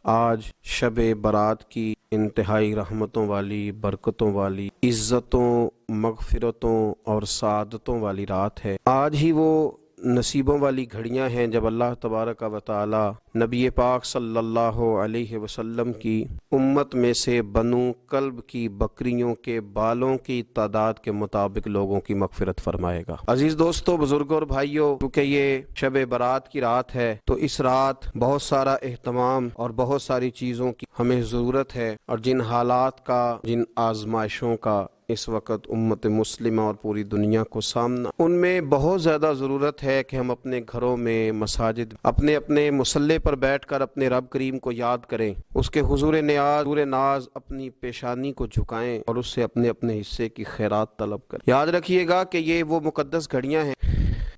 آج شب برات کی انتہائی رحمتوں والی، برکتوں والی، عزتوں، مغفرتوں اور سعادتوں والی رات ہے۔ آج ہی وہ نصیبوں والی گھڑیاں ہیں جب اللہ تبارک و تعالی نبی پاک صلی اللہ علیہ وسلم کی امت میں سے بنو کلب کی بکریوں کے بالوں کی تعداد کے مطابق لوگوں کی مغفرت فرمائے گا۔ عزیز دوستو، بزرگوں اور بھائیوں، کیونکہ یہ شب برات کی رات ہے تو اس رات بہت سارا اہتمام اور بہت ساری چیزوں کی ہمیں ضرورت ہے، اور جن حالات کا، جن آزمائشوں کا اس وقت امت مسلمہ اور پوری دنیا کو سامنا، ان میں بہت زیادہ ضرورت ہے کہ ہم اپنے گھروں میں، مساجد، اپنے مصلے پر بیٹھ کر اپنے رب کریم کو یاد کریں، اس کے حضور ناز اپنی پیشانی کو جھکائیں اور اس سے اپنے حصے کی خیرات طلب کریں۔ یاد رکھیے گا کہ یہ وہ مقدس گھڑیاں ہیں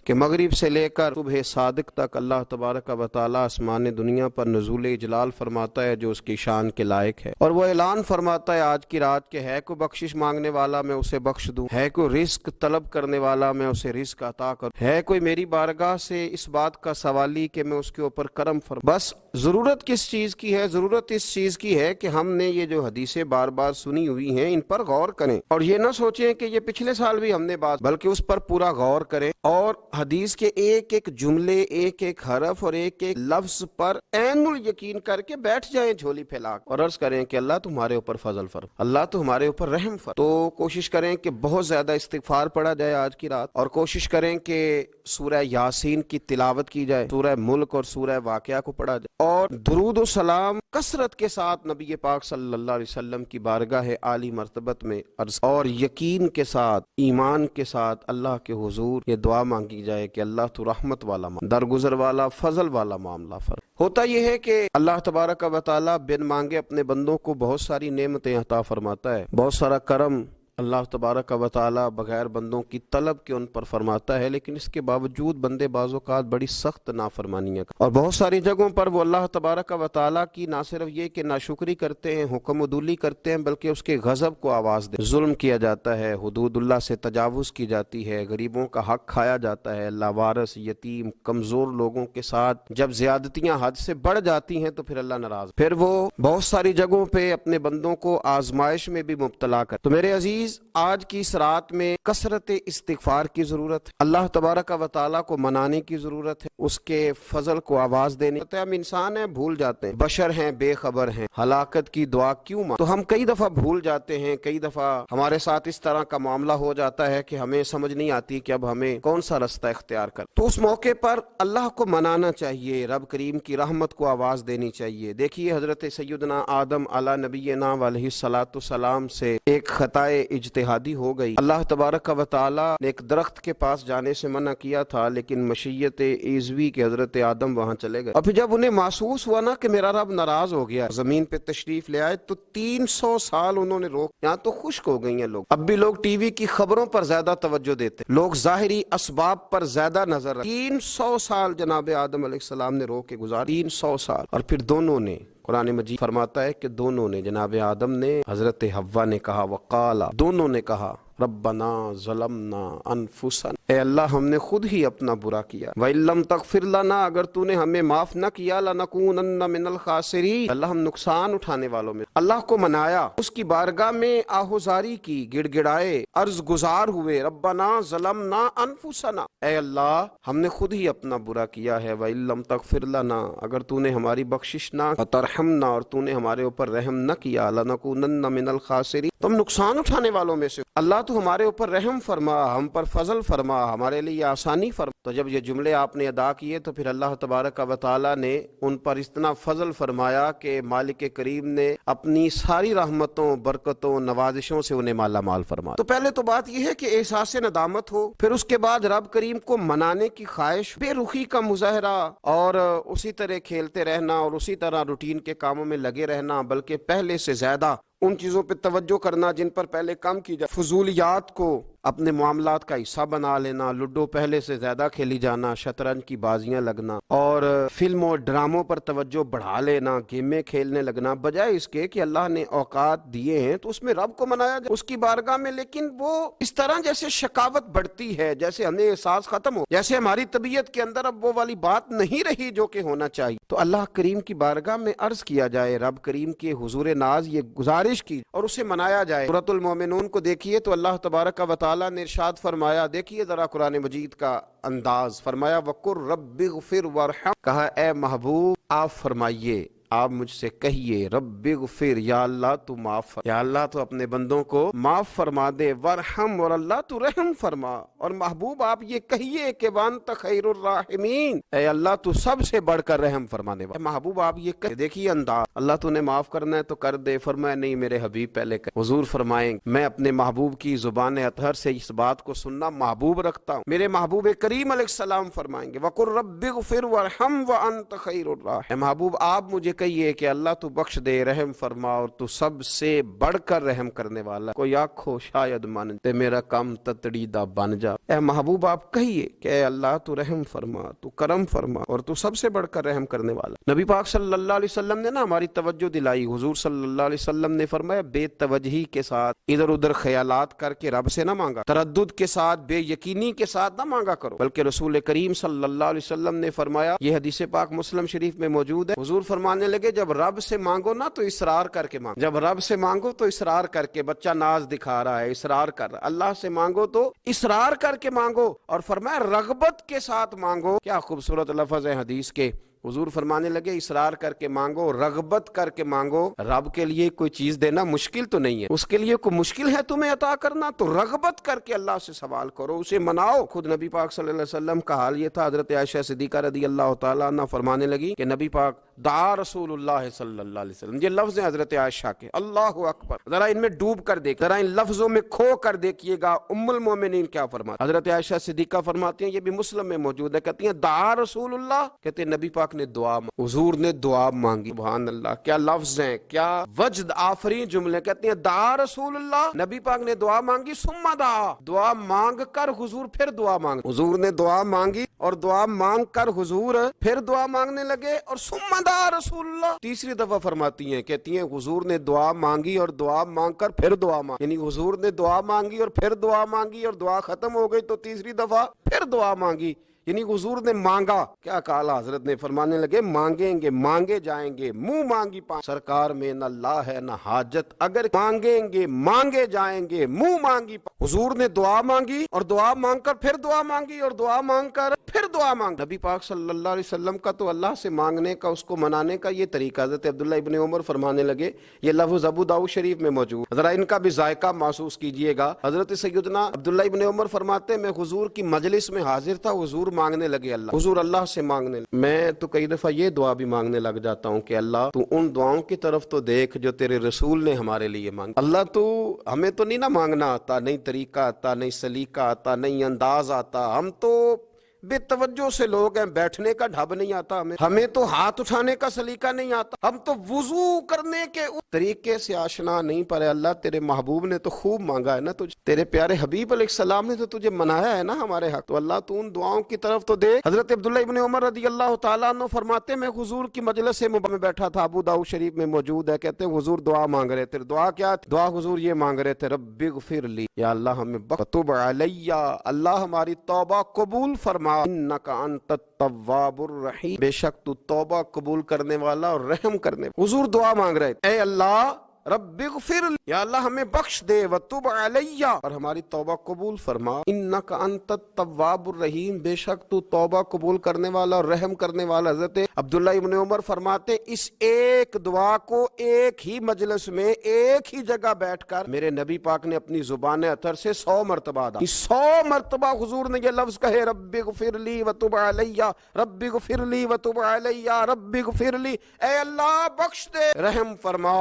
کہ مغرب سے لے کر صبح صادق تک اللہ تبارک و تعالی آسمان دنیا پر نزول جلال فرماتا ہے جو اس کی شان کے لائق ہے، اور وہ اعلان فرماتا ہے آج کی رات کے ہے کوئی بخشش مانگنے والا میں اسے بخش دوں، ہے کوئی رزق طلب کرنے والا میں اسے رزق عطا کروں، ہے کوئی میری بارگاہ سے اس بات کا سوالی کہ میں اس کے اوپر کرم فرماؤں۔ بس ضرورت کس چیز کی ہے؟ ضرورت اس چیز کی ہے کہ ہم نے یہ جو حدیثیں بار بار سنی ہوئی ہیں ان پر غور کریں، اور یہ نہ سوچیں کہ یہ پچھلے سال بھی ہم نے بات، بلکہ اس پر پورا غور کریں اور حدیث کے ایک ایک جملے، ایک ایک حرف اور ایک ایک لفظ پر عین الیقین کر کے بیٹھ جائیں جھولی پھیلا اور عرض کریں کہ اللہ تمہارے اوپر فضل فرما، اللہ تمہارے اوپر رحم فرما۔ تو کوشش کریں کہ بہت زیادہ استغفار پڑھا جائے آج کی رات، اور کوشش کریں کہ سورہ یاسین کی تلاوت کی جائے، سورہ ملک اور سورہ واقعہ کو پڑھا جائے، اور درود و سلام کثرت کے ساتھ نبی پاک صلی اللہ علیہ وسلم کی بارگاہ عالی مرتبت میں عرض، اور یقین کے ساتھ، ایمان کے ساتھ اللہ کے حضور یہ دعا مانگی جائے کہ اللہ تو رحمت والا، درگزر والا، فضل والا معاملہ فرما۔ ہوتا یہ ہے کہ اللہ تبارک و تعالی بن مانگے اپنے بندوں کو بہت ساری نعمتیں عطا فرماتا ہے، بہت سارا کرم اللہ تبارک و تعالی بغیر بندوں کی طلب کے ان پر فرماتا ہے، لیکن اس کے باوجود بندے بعض اوقات بڑی سخت نافرمانیاں کرتے ہیں، اور بہت ساری جگہوں پر وہ اللہ تبارک و تعالی کی نہ صرف یہ کہ ناشکری کرتے ہیں، حکم عدولی کرتے ہیں، بلکہ اس کے غضب کو آواز دے، ظلم کیا جاتا ہے، حدود اللہ سے تجاوز کی جاتی ہے، غریبوں کا حق کھایا جاتا ہے، لاوارث، یتیم، کمزور لوگوں کے ساتھ جب زیادتیاں حد سے بڑھ جاتی ہیں تو پھر اللہ ناراض، پھر وہ بہت ساری جگہوں پہ اپنے بندوں کو آزمائش میں بھی مبتلا کر۔ تو میرے عزیز، آج کی اس رات میں کثرت استغفار کی ضرورت ہے، اللہ تبارک و تعالیٰ کو منانے کی ضرورت ہے، اس کے فضل کو آواز دینے کی۔ ہم انسان ہیں، بھول جاتے ہیں، بشر ہیں، بے خبر ہیں، ہلاکت کی دعا کیوں مانگ، تو ہم کئی دفعہ بھول جاتے ہیں، کئی دفعہ ہمارے ساتھ اس طرح کا معاملہ ہو جاتا ہے کہ ہمیں سمجھ نہیں آتی کہ اب ہمیں کون سا رستہ اختیار کر۔ تو اس موقع پر اللہ کو منانا چاہیے، رب کریم کی رحمت کو آواز دینی چاہیے۔ دیکھیے حضرت سیدنا آدم علی نبینا علیہ الصلوۃ والسلام سے ایک خطائے اجتہادی ہو گئی، اللہ تبارک و تعالی نے ایک درخت کے پاس جانے سے منع کیا تھا، لیکن مشیت عزوی کے حضرت آدم وہاں چلے گئے، اور پھر جب انہیں محسوس ہوا نا کہ میرا رب ناراض ہو گیا، زمین پہ تشریف لے آئے، تو 300 سال انہوں نے روک، یہاں تو خشک ہو گئی ہیں لوگ، اب بھی لوگ ٹی وی کی خبروں پر زیادہ توجہ دیتے، لوگ ظاہری اسباب پر زیادہ نظر رکھتے۔ 300 سال جناب آدم علیہ السلام نے رو کے گزار، 300 سال، اور پھر دونوں نے، قرآن مجید فرماتا ہے کہ دونوں نے، جناب آدم نے، حضرت حوا نے کہا، وقالا، دونوں نے کہا، ربنا ظلمنا انفسنا، اے اللہ ہم نے خود ہی اپنا برا کیا، وَإِن لَّمْ تَغْفِرْ لَنَا، اگر تو نے ہمیں معاف نہ کیا، لَنَكُونَنَّ مِنَ الْخَاسِرِينَ، اللہ ہم نقصان اٹھانے والوں میں۔ اللہ کو منایا، اس کی بارگاہ میں آہوزاری کی، گڑ گڑائے، عرض گزار ہوئے، ربنا ظلمنا انفسنا، اے اللہ ہم نے خود ہی اپنا برا کیا ہے، وَإِن لَّمْ تَغْفِرْ لَنَا، اگر تو نے ہماری بخشش نہ، وَتَرْحَمْنَا، اور تو نے ہمارے اوپر رحم نہ کیا، لَنَكُونَنَّ مِنَ الْخَاسِرِينَ، تم نقصان اٹھانے والوں میں سے۔ اللہ تو ہمارے اوپر رحم فرما، ہم پر فضل فرما، ہمارے لیے آسانی فرما۔ تو جب یہ جملے آپ نے ادا کیے تو پھر اللہ تبارک و تعالیٰ نے ان پر اتنا فضل فرمایا کہ مالک کریم نے اپنی ساری رحمتوں، برکتوں، نوازشوں سے انہیں مالا مال فرمایا۔ تو پہلے تو بات یہ ہے کہ احساس ندامت ہو، پھر اس کے بعد رب کریم کو منانے کی خواہش، بے رخی کا مظاہرہ، اور اسی طرح کھیلتے رہنا اور اسی طرح روٹین کے کاموں میں لگے رہنا، بلکہ پہلے سے زیادہ ان چیزوں پہ توجہ کرنا جن پر پہلے کم کی جائے، فضولیات کو اپنے معاملات کا حصہ بنا لینا، لوڈو پہلے سے زیادہ کھیلی جانا، شطرنج کی بازیاں لگنا اور فلموں ڈراموں پر توجہ بڑھا لینا، گیمیں کھیلنے لگنا، بجائے اس کے کہ اللہ نے اوقات دیے ہیں تو اس میں رب کو منایا جائے اس کی بارگاہ میں، لیکن وہ اس طرح جیسے شکاوت بڑھتی ہے، جیسے ہمیں احساس ختم ہو، جیسے ہماری طبیعت کے اندر اب وہ والی بات نہیں رہی جو کہ ہونا چاہیے، تو اللہ کریم کی بارگاہ میں عرض کیا جائے، رب کریم کے حضور ناز یہ گزارش کی اور اسے منایا جائے۔ سورۃ المومنون کو دیکھیے تو اللہ تبارک و تعالیٰ نے ارشاد فرمایا، دیکھیے ذرا قرآن مجید کا انداز، فرمایا وَقُلْ رَبِّ اغْفِرْ وَارْحَمْ، کہا اے محبوب آپ فرمائیے، آپ مجھ سے کہیے رب اغفر، یا اللہ تو معاف، یا اللہ تو اپنے بندوں کو معاف فرما دے، ورحم، اور اللہ تو رحم فرما، اور محبوب آپ یہ کہیے کہ وانت خیر الراحمین، اے اللہ تو سب سے بڑھ کر رحم فرمانے والا، محبوب آپ یہ کہیے۔ دیکھیے انداز، اللہ تو نے معاف کرنا ہے تو کر دے، فرمایا نہیں میرے حبیب پہلے کہ حضور فرمائیں میں اپنے محبوب کی زبان اطہر سے اس بات کو سننا محبوب رکھتا ہوں، میرے محبوب کریم علیہ السلام فرمائیں گے وَقُلْ رَبِّ اغْفِرْ وَارْحَمْ وَأَنْتَ خَيْرُ الراحمين، اے محبوب آپ مجھے کہیے کہ اللہ تو بخش دے، رحم فرما، اور تو سب سے بڑھ کر رحم کرنے والا، کوئی آنکھو شاید من تے میرا کام تتڑی دا بن جا، اے محبوب آپ کہیے کہ اے اللہ تو رحم فرما، تو کرم فرما، اور تو سب سے بڑھ کر رحم کرنے والا۔ نبی پاک صلی اللہ علیہ وسلم نے نا ہماری توجہ دلائی، حضور صلی اللہ علیہ وسلم نے فرمایا بے توجہی کے ساتھ ادھر ادھر خیالات کر کے رب سے نہ مانگا، تردد کے ساتھ بے یقینی کے ساتھ نہ مانگا کرو، بلکہ رسول کریم صلی اللہ علیہ وسلم نے فرمایا، یہ حدیث پاک مسلم شریف میں موجود ہے، حضور فرمانے لگے جب رب سے مانگو نا تو اصرار کر کے مانگو، جب رب سے مانگو تو اصرار کر کے، بچہ ناز دکھا رہا ہے اصرار کر رہا ہے، اللہ سے مانگو تو اصرار کر کے مانگو، اور فرمایا رغبت کے ساتھ مانگو، کیا خوبصورت لفظ ہے حدیث کے، حضور فرمانے لگے اصرار کر کے مانگو، رغبت کر کے مانگو، رب کے لیے کوئی چیز دینا مشکل تو نہیں ہے، اس کے لیے کوئی مشکل ہے تمہیں عطا کرنا، تو رغبت کر کے اللہ سے سوال کرو، اسے مناؤ۔ خود نبی پاک صلی اللہ علیہ وسلم کا حال یہ تھا، حضرت عائشہ صدیقہ رضی اللہ تعالیٰ عنہ فرمانے لگی کہ نبی پاک دعا رسول اللہ صلی اللہ علیہ وسلم، یہ لفظ ہیں حضرت عائشہ کے، اللہ اکبر، ذرا ان میں ڈوب کر دیکھ، ذرا ان لفظوں میں کھو کر دیکھیے گا ام المومنین کیا فرماتی، حضرت عائشہ صدیقہ فرماتی ہیں، یہ بھی مسلم میں موجود ہے، کہتی ہیں دعا رسول اللہ، کہتے ہیں نبی پاک نے دعا، حضور نے دعا مانگی، سبحان اللہ، کیا لفظ ہیں، کیا وجد آفرین جملے، کہتے ہیں دعا رسول اللہ، نبی پاک نے دعا مانگی، ثم دعا، دعا مانگ کر حضور پھر دعا مانگ، حضور نے دعا مانگی اور دعا مانگ کر حضور پھر دعا مانگنے لگے، اور ثم دعا رسول اللہ، تیسری دفعہ فرماتی ہیں، کہتی ہیں حضور نے دعا مانگی اور دعا مانگ کر پھر دعا مانگی، یعنی حضور نے دعا مانگی اور پھر دعا مانگی اور دعا ختم ہو گئی تو تیسری دفعہ پھر دعا مانگی، یعنی حضور نے مانگا، کیا کہا حضرت نے، فرمانے لگے مانگیں گے مانگے جائیں گے، منہ مانگی پا سرکار میں نہ لا ہے نہ حاجت، اگر مانگیں گے مانگے جائیں گے، منہ مانگی پا، حضور نے دعا مانگی اور دعا مانگ کر پھر دعا مانگی اور دعا مانگ کر پھر دعا مانگ، نبی پاک صلی اللہ علیہ وسلم کا تو اللہ سے مانگنے کا، اس کو منانے کا یہ طریقہ، حضرت عبداللہ ابن عمر فرمانے لگے، یہ لفظ ابو داؤد شریف میں موجود، ذرا ان کا بھی ذائقہ محسوس کیجئے گا، حضرت سیدنا عبداللہ ابن عمر فرماتے میں حضور کی مجلس میں حاضر تھا، حضور مانگنے لگے اللہ، حضور اللہ سے مانگنے لگے، میں تو کئی دفعہ یہ دعا بھی مانگنے لگ جاتا ہوں کہ اللہ تو ان دعاؤں کی طرف تو دیکھ جو تیرے رسول نے ہمارے لیے مانگی، اللہ تو ہمیں تو نہیں نہ مانگنا آتا، نہیں طریقہ آتا، نہیں سلیقہ آتا، نہیں انداز آتا، ہم تو بے توجہ سے لوگ ہیں، بیٹھنے کا ڈھب نہیں آتا ہمیں تو ہاتھ اٹھانے کا سلیقہ نہیں آتا، ہم تو وضو کرنے کے اس طریقے سے آشنا نہیں، پر اللہ تیرے محبوب نے تو خوب مانگا ہے نا تجھے، تیرے پیارے حبیب علیہ السلام نے تو تجھے منایا ہے نا ہمارے حق، تو اللہ تو ان دعاؤں کی طرف تو دے۔ حضرت عبداللہ ابن عمر رضی اللہ تعالیٰ عنہ فرماتے میں حضور کی مجلس میں بیٹھا تھا، ابو داؤد شریف میں موجود ہے، کہتے ہیں حضور دعا مانگ رہے تھے، دعا کیا تھی؟ دعا حضور یہ مانگ رہے تھے رب اغفر لی، یا اللہ ہمیں تب علی، اللہ ہماری توبہ قبول فرما، انک انت التواب الرحیم، بے شک تو توبہ قبول کرنے والا اور رحم کرنے، حضور دعا مانگ رہے تھے، اے اللہ رب اغفر، یا اللہ ہمیں بخش دے، وتب علی، اور ہماری توبہ قبول فرما، انک انت التواب الرحیم، بے شک تو توبہ قبول کرنے والا اور رحم کرنے والا۔ حضرت عبداللہ ابن عمر فرماتے اس ایک دعا کو ایک ہی مجلس میں ایک ہی جگہ بیٹھ کر میرے نبی پاک نے اپنی زبان اطہر سے 100 مرتبہ ادا، 100 مرتبہ حضور نے یہ لفظ کہے رب اغفر لی وتب علی، رب اغفر لی وتب علی، رب اغفر لی، اے اللہ بخش دے رحم فرما،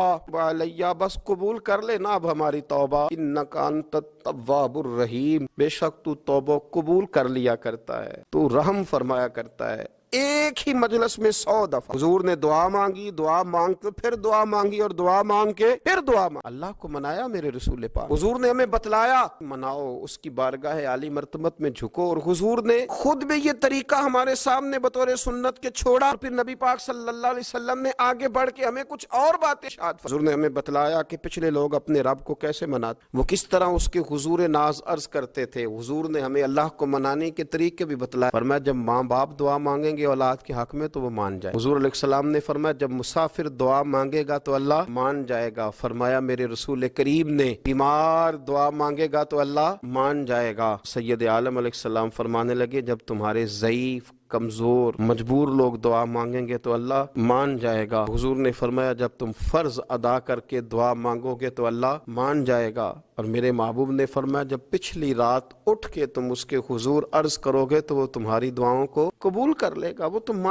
علی بس قبول کر لے نا اب ہماری توبہ، انک انت التواب الرحیم، بے شک تو توبہ قبول کر لیا کرتا ہے، تو رحم فرمایا کرتا ہے، ایک ہی مجلس میں 100 دفعہ حضور نے دعا مانگی، دعا مانگ کے پھر دعا مانگی اور دعا مانگ کے پھر دعا مانگ، اللہ کو منایا میرے رسول پاک۔ حضور نے ہمیں بتلایا مناؤ، اس کی بارگاہ عالی مرتبت میں جھکو، اور حضور نے خود بھی یہ طریقہ ہمارے سامنے بطور سنت کے چھوڑا، اور پھر نبی پاک صلی اللہ علیہ وسلم نے آگے بڑھ کے ہمیں کچھ اور باتیں ارشاد فرمائیں۔ حضور نے ہمیں بتلایا کہ پچھلے لوگ اپنے رب کو کیسے مناتے، وہ کس طرح اس کے حضور ناز عرض کرتے تھے۔ حضور نے ہمیں اللہ کو منانے کے طریقے بھی بتلائے، فرمایا جب ماں باپ دعا مانگیں گے اولاد کے حق میں تو وہ مان جائے۔ حضور علیہ السلام نے فرمایا جب مسافر دعا مانگے گا تو اللہ مان جائے گا۔ فرمایا میرے رسول کریم نے بیمار دعا مانگے گا تو اللہ مان جائے گا۔ سید عالم علیہ السلام فرمانے لگے جب تمہارے ضعیف، کمزور، مجبور لوگ دعا مانگیں گے تو اللہ مان جائے گا۔ حضور نے فرمایا جب تم فرض ادا کر کے دعا مانگو گے تو اللہ مان جائے گا۔ اور میرے محبوب نے فرمایا جب پچھلی رات اٹھ کے تم اس کے حضور عرض کرو گے تو وہ تمہاری دعاؤں کو قبول کر لے گا، وہ تم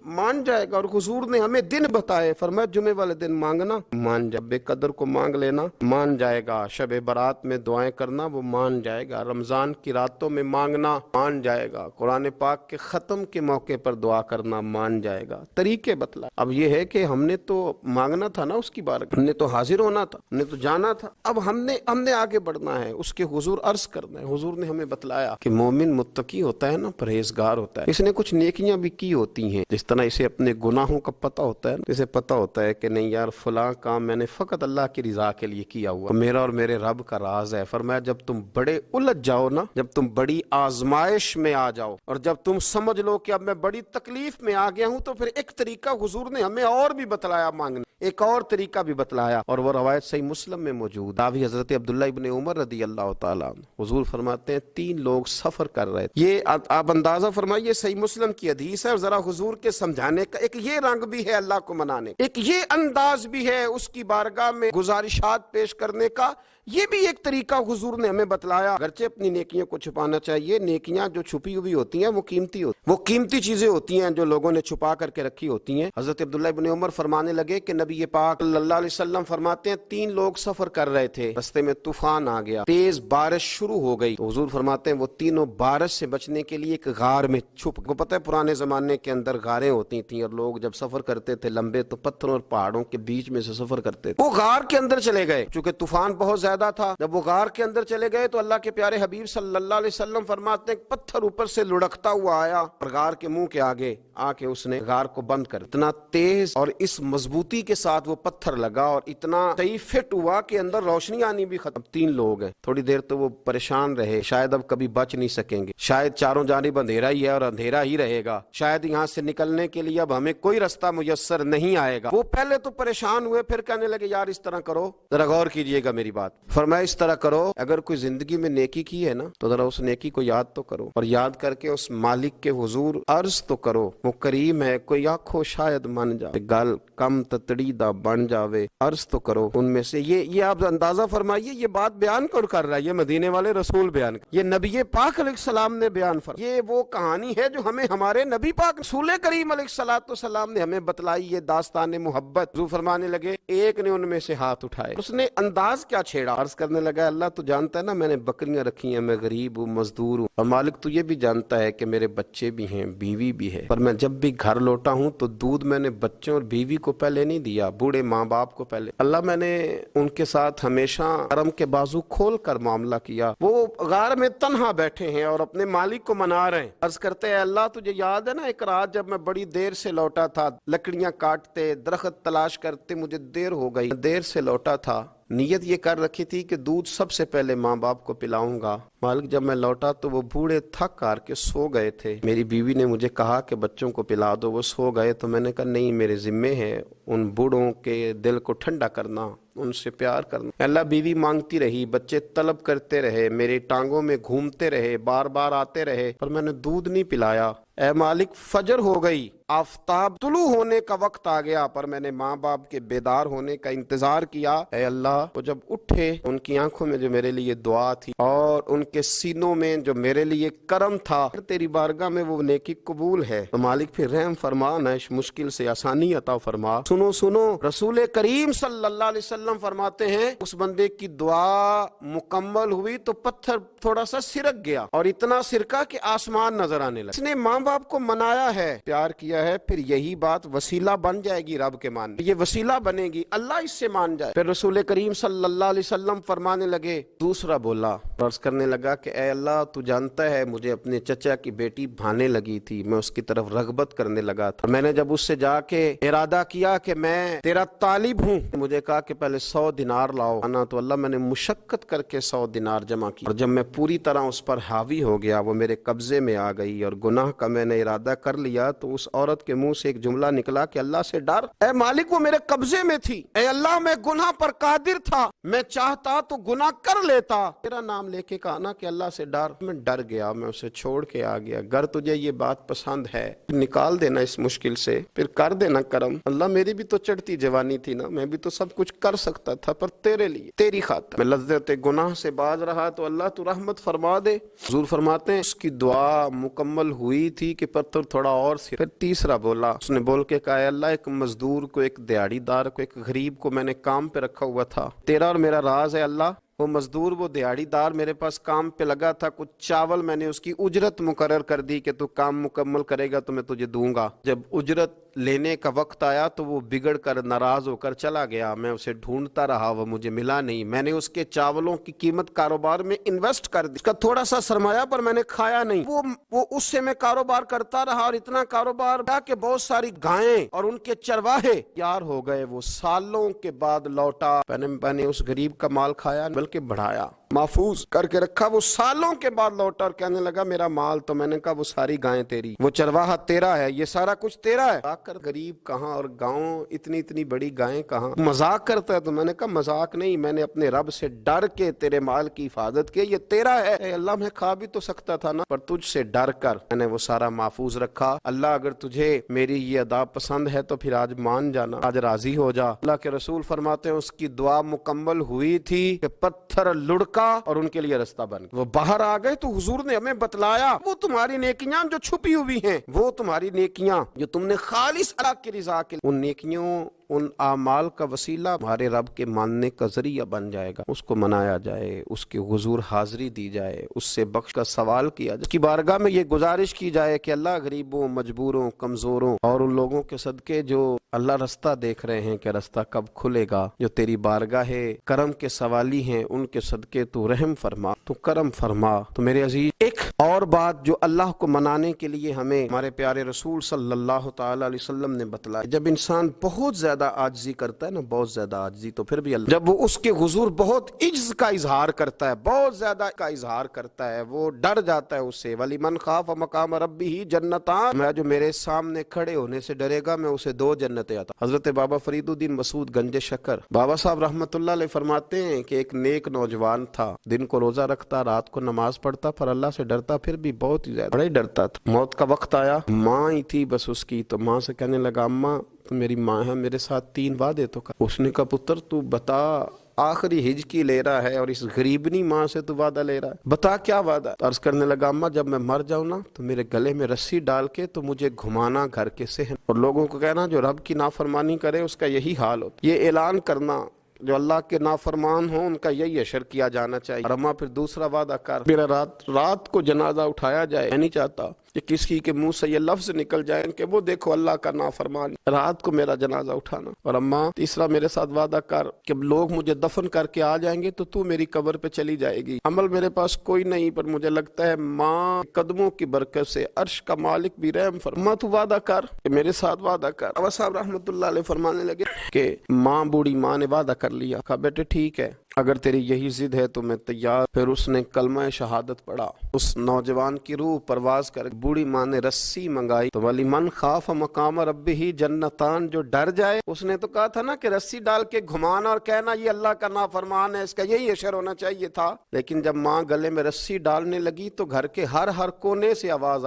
مان جائے گا۔ اور حضور نے ہمیں دن بتائے، فرمایا جمعے والے دن مانگنا مان جائے، بے قدر کو مانگ لینا مان جائے گا، شب برات میں دعائیں کرنا وہ مان جائے گا، رمضان کی راتوں میں مانگنا مان جائے گا، قرآن پاک کے ختم کے موقع پر دعا کرنا مان جائے گا۔ طریقے بتلا۔ اب یہ ہے کہ ہم نے تو مانگنا تھا نا اس کی بارگاہ، ہم نے تو حاضر ہونا تھا، ہم نے تو جانا تھا، اب ہم نے آگے بڑھنا ہے، اس کے حضور عرض کرنا ہے۔ حضور نے ہمیں بتلایا کہ مومن متقی ہوتا ہے نا، پرہیزگار ہوتا ہے، اس نے کچھ نیکیاں بھی کی ہوتی ہیں، جس طرح اسے اپنے گناہوں کا پتہ ہوتا ہے، اسے پتہ ہوتا ہے کہ نہیں یار فلاں کام میں نے فقط اللہ کی رضا کے لیے کیا ہوا، میرا اور میرے رب کا راز ہے۔ فرمایا جب تم بڑے الجھ جاؤ نا، جب تم بڑی آزمائش میں آ جاؤ اور جب تم سمجھ لو کہ اب میں بڑی تکلیف میں آ گیا ہوں، تو پھر ایک طریقہ حضور نے ہمیں اور بھی بتلایا مانگنے، ایک اور طریقہ بھی بتلایا، اور وہ روایت صحیح مسلم میں موجود، راوی حضرت عبداللہ ابن عمر رضی اللہ تعالیٰ عنہ۔ حضور فرماتے ہیں 3 لوگ سفر کر رہے تھے، یہ آپ اندازہ فرمائیے صحیح مسلم کی حدیث ہے، اور ذرا حضور کے سمجھانے کا ایک یہ رنگ بھی ہے اللہ کو منانے، ایک یہ انداز بھی ہے اس کی بارگاہ میں گزارشات پیش کرنے کا، یہ بھی ایک طریقہ حضور نے ہمیں بتلایا۔ اگرچہ اپنی نیکیوں کو چھپانا چاہیے، نیکیاں جو چھپی ہوئی ہوتی ہیں وہ قیمتی چیزیں ہوتی ہیں جو لوگوں نے چھپا کر کے رکھی ہوتی ہیں۔ حضرت عبداللہ ابن عمر فرمانے لگے کہ نبی پاک صلی اللہ علیہ وسلم فرماتے ہیں 3 لوگ سفر کر رہے تھے، رستے میں طوفان آ گیا، تیز بارش شروع ہو گئی، تو حضور فرماتے ہیں وہ تینوں بارش سے بچنے کے لیے ایک غار میں چھپ، کو پتہ ہے پرانے زمانے کے اندر غاریں ہوتی تھیں، اور لوگ جب سفر کرتے تھے لمبے تو پتھروں اور پہاڑوں کے بیچ میں سے سفر کرتے تھے، وہ غار کے اندر چلے گئے، چونکہ طوفان بہت زیادہ تھا، جب وہ غار کے اندر چلے گئے تو اللہ کے پیارے حبیب صلی اللہ علیہ وسلم فرماتے ہیں پتھر اوپر سے لڑکتا ہوا آیا اور غار کے منہ کے آگے آ کے اس نے غار کو بند کر، اتنا تیز اور اس مضبوطی کے ساتھ وہ پتھر لگا اور اتنا صحیح فٹ ہوا کہ اندر روشنی آنی بھی ختم۔ 3 لوگ ہیں، تھوڑی دیر تو وہ پریشان رہے، شاید اب کبھی بچ نہیں سکیں گے، شاید چاروں جانب اندھیرا ہی ہے اور اندھیرا ہی رہے گا، شاید یہاں سے نکلنے کے لیے اب ہمیں کوئی رستہ میسر نہیں آئے گا۔ وہ پہلے تو پریشان ہوئے، پھر کہنے لگے یار اس طرح کرو، ذرا غور کیجئے گا میری بات، فرمایا اس طرح کرو، اگر کوئی زندگی میں نیکی کی ہے نا تو ذرا اس نیکی کو یاد تو کرو، اور یاد کر کے اس مالک کے حضور عرض تو کرو، وہ کریم ہے، کوئی آنکھو شاید من جائے، گل کم تتڑی دا بن جاوے، عرض تو کرو۔ ان میں سے یہ آپ اندازہ فرمائیے، یہ بات بیان کر رہا ہے، یہ مدینے والے رسول بیان کر، یہ نبی پاک علیہ السلام نے بیان فرمایا، یہ وہ کہانی ہے جو ہمیں ہمارے نبی پاک رسول کریم علیہ السلام نے ہمیں بتلائی، یہ داستان محبت۔ حضور فرمانے لگے ایک نے ان میں سے ہاتھ اٹھائے، اس نے انداز کیا چھیڑا، عرض کرنے لگا اللہ تو جانتا ہے نا میں نے بکریاں رکھی ہیں، میں غریب ہوں، مزدور ہوں، اور مالک تو یہ بھی جانتا ہے کہ میرے بچے بھی ہیں، بیوی بھی ہے، پر میں جب بھی گھر لوٹا ہوں تو دودھ میں نے بچوں اور بیوی کو پہلے نہیں دیا، بوڑھے ماں باپ کو پہلے، اللہ میں نے ان کے ساتھ ہمیشہ کرم کے بازو کھول کر معاملہ کیا، وہ غار میں تنہا بیٹھے ہیں اور اپنے مالک کو منا رہے ہیں، عرض کرتے ہیں اللہ تجھے یاد ہے نا ایک رات جب میں بڑی دیر سے لوٹا تھا، لکڑیاں کاٹتے، درخت تلاش کرتے، مجھے دیر ہو گئی، دیر سے لوٹا تھا، نیت یہ کر رکھی تھی کہ دودھ سب سے پہلے ماں باپ کو پلاؤں گا، مالک جب میں لوٹا تو وہ بوڑھے تھک کر کے سو گئے تھے، میری بیوی نے مجھے کہا کہ بچوں کو پلا دو، وہ سو گئے، تو میں نے کہا نہیں میرے ذمے ہے ان بوڑھوں کے دل کو ٹھنڈا کرنا، ان سے پیار کرنا۔ اللہ بیوی مانگتی رہی، بچے طلب کرتے رہے، میری ٹانگوں میں گھومتے رہے، بار بار آتے رہے، پر میں نے دودھ نہیں پلایا۔ اے مالک فجر ہو گئی، آفتاب طلوع ہونے کا وقت آ گیا، پر میں نے ماں باپ کے بیدار ہونے کا انتظار کیا۔ اے اللہ وہ جب اٹھے، ان کی آنکھوں میں جو میرے لیے دعا تھی اور ان کے سینوں میں جو میرے لیے کرم تھا، تیری بارگاہ میں وہ نیکی قبول ہے، تو مالک پھر رحم فرما، نہ اس مشکل سے آسانی عطا فرما۔ سنو رسول کریم صلی اللہ علیہ وسلم فرماتے ہیں اس بندے کی دعا مکمل ہوئی تو پتھر تھوڑا سا سرک گیا، اور اتنا سرکا کہ آسمان نظر آنے لگا۔ اس نے ماں باپ کو منایا ہے، پیار کیا ہے، پھر یہی بات وسیلہ بن جائے گی رب کے ماننے، یہ وسیلہ بنے گی اللہ اس سے مان جائے۔ پھر رسول کریم صلی اللہ علیہ وسلم فرمانے لگے، دوسرا بولا، عرض کرنے لگا کہ اے اللہ تو جانتا ہے مجھے اپنے چچا کی بیٹی بھانے لگی تھی، میں اس کی طرف رغبت کرنے لگا تھا، میں نے جب اس سے جا کے ارادہ کیا کہ میں تیرا طالب ہوں، مجھے کہا کہ پہلے 100 دینار لاؤ، انا تو اللہ میں نے مشقت کر کے 100 دینار جمع کی، اور جب میں پوری طرح اس پر حاوی ہو گیا، وہ میرے قبضے میں آ گئی اور گناہ کا میں نے ارادہ کر لیا، تو اس عورت کے منہ سے ایک جملہ نکلا کہ اللہ سے ڈر، اے مالک وہ میرے قبضے میں تھی، اے اللہ میں گناہ پر قادر تھا، میں چاہتا تو گناہ کر لیتا، تیرا نام لے کے کہا نا کہ اللہ سے ڈر، میں ڈر گیا، میں اسے چھوڑ کے آ گیا۔ اگر تجھے یہ بات پسند ہے نکال دینا اس مشکل سے، پھر کر دینا کرم، اللہ میری بھی تو چڑھتی جوانی تھی نا، میں بھی تو سب کچھ کر سکتا تھا، پر تیرے لیے تیری خاطر میں لذت گناہ سے باز رہا تو اللہ تو رحمت فرما دے۔ حضور فرماتے ہیں اس کی دعا مکمل ہوئی تھی کہ پتھر تھوڑا اور سی۔ پھر تیسرا بولا، اس نے بول کے کہا اے اللہ ایک مزدور کو، ایک دیہڑی دار کو، ایک غریب کو میں نے کام پہ رکھا ہوا تھا، تیرا اور میرا راز ہے اللہ، وہ مزدور وہ دیہڑی دار میرے پاس کام پہ لگا تھا، کچھ چاول میں نے اس کی اجرت مقرر کر دی کہ تو کام مکمل کرے گا تو میں تجھے دوں گا، جب اجرت لینے کا وقت آیا تو وہ بگڑ کر ناراض ہو کر چلا گیا، میں اسے ڈھونڈتا رہا، وہ مجھے ملا نہیں، میں نے اس کے چاولوں کی قیمت کاروبار میں انویسٹ کر دی، اس کا تھوڑا سا سرمایہ پر میں نے کھایا نہیں، وہ اس سے میں کاروبار کرتا رہا، اور اتنا کاروبار کہ بہت ساری گائیں اور ان کے چرواہے یار ہو گئے، وہ سالوں کے بعد لوٹا، میں نے اس غریب کا مال کھایا بلکہ بڑھایا، محفوظ کر کے رکھا، وہ سالوں کے بعد لوٹا اور کہنے لگا میرا مال، تو میں نے کہا وہ ساری گائیں تیری، وہ چرواہا تیرا ہے، یہ سارا کچھ تیرا ہے، آ کر غریب کہاں اور گاؤں اتنی بڑی گائیں کہاں، مذاق کرتا ہے، تو میں نے کہا مذاق نہیں، میں نے اپنے رب سے ڈر کے تیرے مال کی حفاظت کی، یہ تیرا ہے، اے اللہ میں کھا بھی تو سکتا تھا نا، پر تجھ سے ڈر کر میں نے وہ سارا محفوظ رکھا، اللہ اگر تجھے میری یہ ادا پسند ہے تو پھر آج مان جانا، آج راضی ہو جا۔ اللہ کے رسول فرماتے ہیں اس کی دعا مکمل ہوئی تھی کہ پتھر لڑکا اور ان کے لیے رستہ بن گیا، وہ باہر آ گئے، تو حضور نے ہمیں بتلایا وہ تمہاری نیکیاں جو چھپی ہوئی ہیں، وہ تمہاری نیکیاں جو تم نے خالص اللہ کی رضا کے، ان نیکیوں ان اعمال کا وسیلہ ہمارے رب کے ماننے کا ذریعہ بن جائے گا، اس کو منایا جائے، اس کے حضور حاضری دی جائے، اس سے بخش کا سوال کیا جائے، اس کی بارگاہ میں یہ گزارش کی جائے کہ اللہ غریبوں، مجبوروں، کمزوروں اور ان لوگوں کے صدقے جو اللہ رستہ دیکھ رہے ہیں کہ رستہ کب کھلے گا، جو تیری بارگاہ کرم کے سوالی ہیں، ان کے صدقے تو رحم فرما، تو کرم فرما۔ تو میرے عزیز ایک اور بات جو اللہ کو منانے کے لیے ہمیں ہمارے پیارے رسول صلی اللہ تعالی علیہ وسلم نے بتلایا، جب انسان بہت زیادہ عاجزی کرتا ہے نا، بہت زیادہ عاجزی، تو پھر بھی اللہ جب وہ اس کے حضور بہت عجز کا اظہار کرتا ہے، بہت زیادہ کا اظہار کرتا ہے، وہ ڈر جاتا ہے اس سے، وَلِمَنْ خَافَ مَقَامَ رَبِّهِ جَنَّتَانِ، میں جو میرے سامنے کھڑے ہونے سے ڈرے گا میں اسے 2 جنتیں عطا۔ حضرت بابا فرید الدین مسعود گنج شکر بابا صاحب رحمت اللہ علیہ فرماتے ہیں کہ ایک نیک نوجوان تھا، دن کو روزہ رکھتا، رات کو نماز پڑھتا، پر اللہ سے ڈرتا، پھر بھی بہت ہی زیادہ بڑا ہی ڈرتا تھا۔ موت کا وقت آیا، ماں ہی تھی بس اس کی، تو ماں سے کہنے لگا اماں تو میری ماں ہے، میرے ساتھ 3 وعدے تو کر۔ اس نے کہا پتر تو بتا، آخری ہج کی لے رہا ہے اور اس غریبنی ماں سے تو وعدہ لے رہا ہے، بتا کیا وعدہ۔ عرض کرنے لگا اماں جب میں مر جاؤں نا تو میرے گلے میں رسی ڈال کے تو مجھے گھمانا گھر کے صحن، اور لوگوں کو کہنا جو رب کی نافرمانی کرے اس کا یہی حال ہوتا، یہ اعلان کرنا جو اللہ کے نافرمان ہوں ان کا یہی اشر کیا جانا چاہیے۔ اور اماں پھر دوسرا وعدہ کر، میرا رات کو جنازہ اٹھایا جائے، میں نہیں چاہتا کہ کسی کے منہ سے یہ لفظ نکل جائے کہ وہ دیکھو اللہ کا نافرمان، رات کو میرا جنازہ اٹھانا۔ اور اماں تیسرا میرے ساتھ وعدہ کر کہ لوگ مجھے دفن کر کے آ جائیں گے تو میری قبر پہ چلی جائے گی، عمل میرے پاس کوئی نہیں، پر مجھے لگتا ہے ماں قدموں کی برکت سے عرش کا مالک بھی رحم فرما، اماں تو وعدہ کر کہ میرے ساتھ وعدہ کر۔ بابا صاحب رحمت اللہ علیہ فرمانے لگے کہ ماں بوڑھی ماں نے وعدہ کر لیا، کہا بیٹے ٹھیک ہے اگر تیری یہی ضد ہے تو میں تیار۔ پھر اس نے کلمہ شہادت پڑھا، اس نوجوان کی روح پرواز کر، بوڑھی ماں نے رسی منگائی، تو وَلِمَنْ خَافَ مَقَامَ رَبِّهِ جَنَّتَانِ، جو ڈر جائے، اس نے تو کہا تھا نا کہ رسی ڈال کے گھمانا اور کہنا یہ اللہ کا نافرمان ہے، اس کا یہی اشر ہونا چاہیے تھا، لیکن جب ماں گلے میں رسی ڈالنے لگی تو گھر کے ہر کونے سے آواز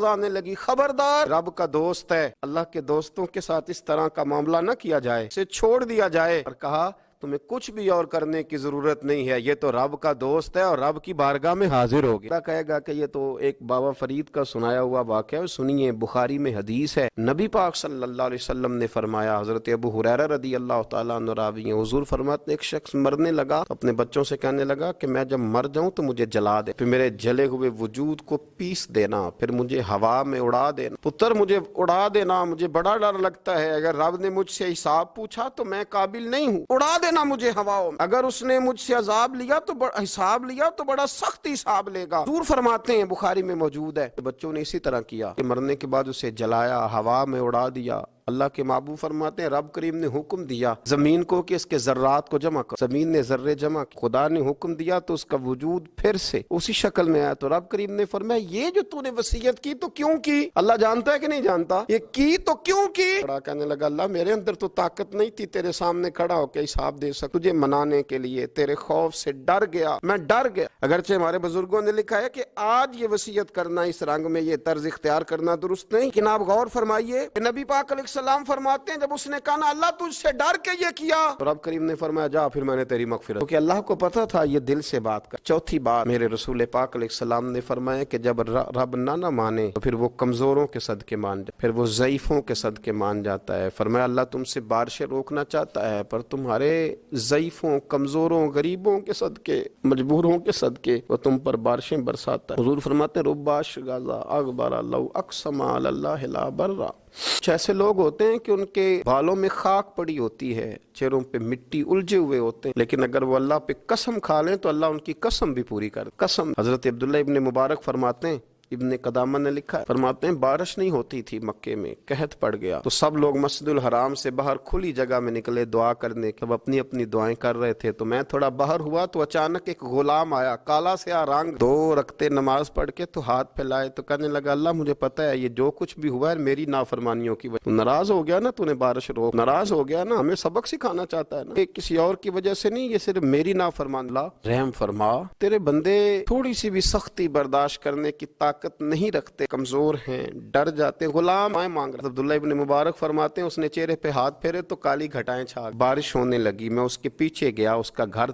آنے لگی خبردار رب کا دوست ہے، اللہ کے دوستوں کے ساتھ اس طرح کا معاملہ نہ کیا جائے، اسے چھوڑ دیا جائے، اور کہا تمہیں کچھ بھی اور کرنے کی ضرورت نہیں ہے، یہ تو رب کا دوست ہے اور رب کی بارگاہ میں حاضر ہو گیا۔ کہے گا کہ یہ تو ایک بابا فرید کا سنایا ہوا واقعہ ہے، سنیے، بخاری میں حدیث ہے، نبی پاک صلی اللہ علیہ وسلم نے فرمایا، حضرت ابو ہریرہ رضی اللہ تعالیٰ عنہ راوی ہیں، حضور فرماتے ایک شخص مرنے لگا، اپنے بچوں سے کہنے لگا کہ میں جب مر جاؤں تو مجھے جلا دے، پھر میرے جلے ہوئے وجود کو پیس دینا، پھر مجھے ہوا میں اڑا دینا، پتر مجھے اڑا دینا، مجھے بڑا ڈر لگتا ہے، اگر رب نے مجھ سے حساب پوچھا تو میں قابل نہیں ہوں، اڑا دینا مجھے ہواؤں میں، اگر اس نے مجھ سے عذاب لیا تو حساب لیا تو بڑا سخت حساب لے گا۔ حضور فرماتے ہیں، بخاری میں موجود ہے، بچوں نے اسی طرح کیا کہ مرنے کے بعد اسے جلایا، ہوا میں اڑا دیا۔ اللہ کے محبوب فرماتے ہیں رب کریم نے حکم دیا زمین کو کہ اس کے ذرات کو جمع کر، زمین نے ذرے جمع کی، خدا نے حکم دیا تو اس کا وجود پھر سے اسی شکل میں آیا، تو رب کریم نے فرمایا یہ جو تو نے وصیت کی تو کیوں کی؟ اللہ جانتا ہے کہ نہیں جانتا؟ یہ کی تو کیوں کی؟ بڑا کہنے لگا اللہ میرے اندر تو طاقت نہیں تھی تیرے سامنے کھڑا ہو کے حساب دے سک، تجھے منانے کے لیے تیرے خوف سے ڈر گیا، میں ڈر گیا۔ اگرچہ ہمارے بزرگوں نے لکھا ہے کہ آج یہ وصیت کرنا اس رنگ میں، یہ طرز اختیار کرنا درست نہیں، لیکن آپ غور فرمائیے کہ نبی پاک علیہ السلام فرماتے ہیں جب اس نے کہا نا اللہ تجھ سے ڈر کے یہ کیا، تو رب کریم نے فرمایا جا پھر میں نے تیری مغفرت، کیونکہ اللہ کو پتا تھا یہ دل سے بات کر۔ چوتھی بات میرے رسول پاک علیہ السلام نے فرمایا کہ جب رب نہ مانے تو پھر وہ کمزوروں کے صدقے مان جاتا، پھر وہ ضعیفوں کے صدقے مان جاتا ہے۔ فرمایا اللہ تم سے بارشیں روکنا چاہتا ہے پر تمہارے ضعیفوں، کمزوروں، غریبوں کے صدقے، مجبوروں کے صدقے وہ تم پر بارشیں برساتا ہے۔ حضور فرماتے ہیں رب شغازہ اغبر لو اقسم علی اللہ لا برا، کچھ ایسے لوگ ہوتے ہیں کہ ان کے بالوں میں خاک پڑی ہوتی ہے، چہروں پہ مٹی الجھے ہوئے ہوتے ہیں، لیکن اگر وہ اللہ پہ قسم کھا لیں تو اللہ ان کی قسم بھی پوری کر قسم۔ حضرت عبداللہ ابن مبارک فرماتے ہیں، ابن قدامہ نے لکھا ہے، فرماتے ہیں بارش نہیں ہوتی تھی مکے میں، قحط پڑ گیا تو سب لوگ مسجد الحرام سے باہر کھلی جگہ میں نکلے دعا کرنے، سب اپنی اپنی دعائیں کر رہے تھے، تو میں تھوڑا باہر ہوا تو اچانک ایک غلام آیا، کالا سیاہ رنگ، 2 رکعتیں نماز پڑھ کے تو ہاتھ پھیلائے تو کہنے لگا اللہ مجھے پتا ہے یہ جو کچھ بھی ہوا ہے میری نافرمانیوں کی وجہ، تو ناراض ہو گیا نا، تو نے بارش روک، ناراض ہو گیا نا، ہمیں سبق سکھانا چاہتا ہے نا، یہ کسی اور کی وجہ سے نہیں، یہ صرف میری نافرمانی، اللہ رحم فرما، تیرے بندے تھوڑی سی بھی سختی برداشت کرنے کی طاقت نہیں رکھتے، کمزور ہیں، ڈر جاتے، غلام آئے مانگ رہا۔ عبداللہ ابن مبارک فرماتے ہیں اس نے چہرے پہ ہاتھ پھیرے تو کالی گھٹائیں چھا، بارش ہونے لگی، میں اس کے پیچھے گیا، اس کا گھر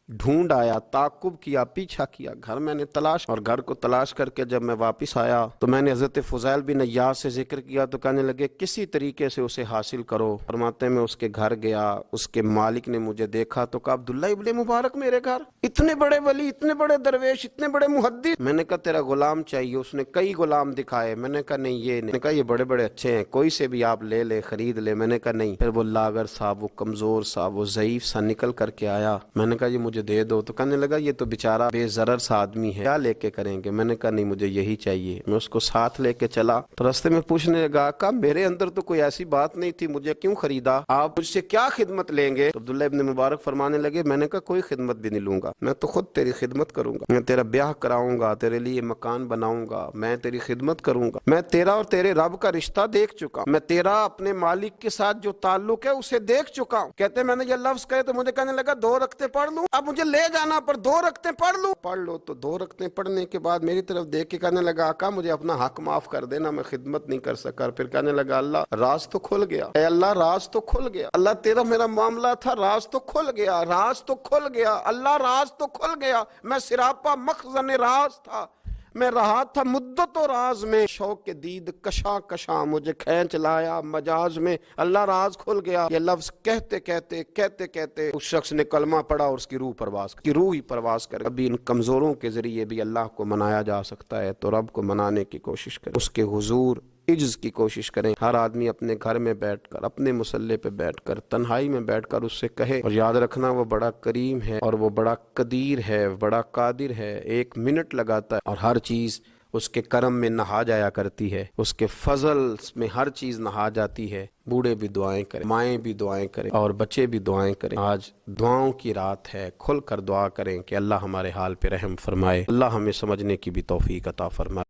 ڈھونڈ آیا، تعقب کیا، پیچھا کیا، گھر میں نے تلاش، اور گھر کو تلاش کر کے جب میں واپس آیا تو میں نے حضرت فضیل بن عیاض سے ذکر کیا تو کہنے لگے کسی طریقے سے اسے حاصل کرو۔ فرماتے ہیں میں اس کے گھر گیا، اس کے مالک نے مجھے دیکھا تو کہا عبداللہ ابن مبارک میرے گھر، اتنے بڑے ولی، اتنے بڑے درویش، اتنے بڑے محدث؟ میں نے کہا تیرا غلام چاہیے، اس نے کئی غلام دکھائے، میں نے کہا نہیں یہ نہیں، میں نے کہا یہ بڑے بڑے اچھے ہیں، کوئی سے بھی آپ لے لے، خرید لے، میں نے کہا نہیں۔ پھر وہ لاغر سا، وہ کمزور سا، وہ ضعیف سا نکل کر کے آیا، میں نے کہا یہ مجھے دے دو، تو کہنے لگا یہ تو بیچارہ بے ضرر سا آدمی ہے، کیا لے کے کریں گے؟ میں نے کہا نہیں مجھے یہی چاہیے۔ میں اس کو ساتھ لے کے چلا تو راستے میں پوچھنے لگا آقا میرے اندر تو کوئی ایسی بات نہیں تھی، مجھے کیوں خریدا؟ آپ مجھ سے کیا خدمت لیں گے؟ تو عبداللہ ابن مبارک فرمانے لگے میں نے کہا کوئی خدمت بھی نہیں لوں گا، میں تو خود تیری خدمت کروں گا، میں تیرا بیاہ کراؤں گا، تیرے لیے مکان بناؤں گا، میں تیری خدمت کروں گا، میں تیرا اور تیرے رب کا رشتہ دیکھ چکا ہوں، میں تیرا اپنے مالک کے ساتھ جو تعلق ہے اسے دیکھ چکا ہوں۔ کہتے میں نے یہ لفظ کہے تو مجھے کہنے لگا 2 رکعتیں پڑھ لوں؟ اب مجھے لے جانا پر 2 رکعتیں پڑھ لو، تو 2 رکعتیں پڑھنے کے بعد میری طرف دیکھ کے کہنے لگا آقا مجھے اپنا حق معاف کر دینا، میں خدمت نہیں کر سکا۔ پھر کہنے لگا اللہ راز تو کھل گیا، اے اللہ راز تو کھل گیا، اللہ تیرا میرا معاملہ تھا، راز تو کھل گیا، راز تو کھل گیا، اللہ راز تو کھل گیا، میں سراپا مخزن راز تھا، میں رہا تھا مدت و راز میں، شوق کے دید کشاں کشاں مجھے کھینچ لایا مجاز میں، اللہ راز کھل گیا۔ یہ لفظ کہتے کہتے اس شخص نے کلمہ پڑھا اور اس کی روح پرواز کی، روح ہی پرواز کر۔ ابھی ان کمزوروں کے ذریعے بھی اللہ کو منایا جا سکتا ہے، تو رب کو منانے کی کوشش کریں، اس کے حضور عجز کی کوشش کریں۔ ہر آدمی اپنے گھر میں بیٹھ کر، اپنے مصلے پہ بیٹھ کر، تنہائی میں بیٹھ کر اس سے کہے، اور یاد رکھنا وہ بڑا کریم ہے اور وہ بڑا قدیر ہے، بڑا قادر ہے، 1 منٹ لگاتا ہے اور ہر چیز اس کے کرم میں نہا جایا کرتی ہے، اس کے فضل میں ہر چیز نہا جاتی ہے۔ بوڑھے بھی دعائیں کریں، مائیں بھی دعائیں کریں اور بچے بھی دعائیں کریں۔ آج دعاؤں کی رات ہے، کھل کر دعا کریں کہ اللہ ہمارے حال پہ رحم فرمائے، اللہ ہمیں سمجھنے کی بھی توفیق عطا فرمائے۔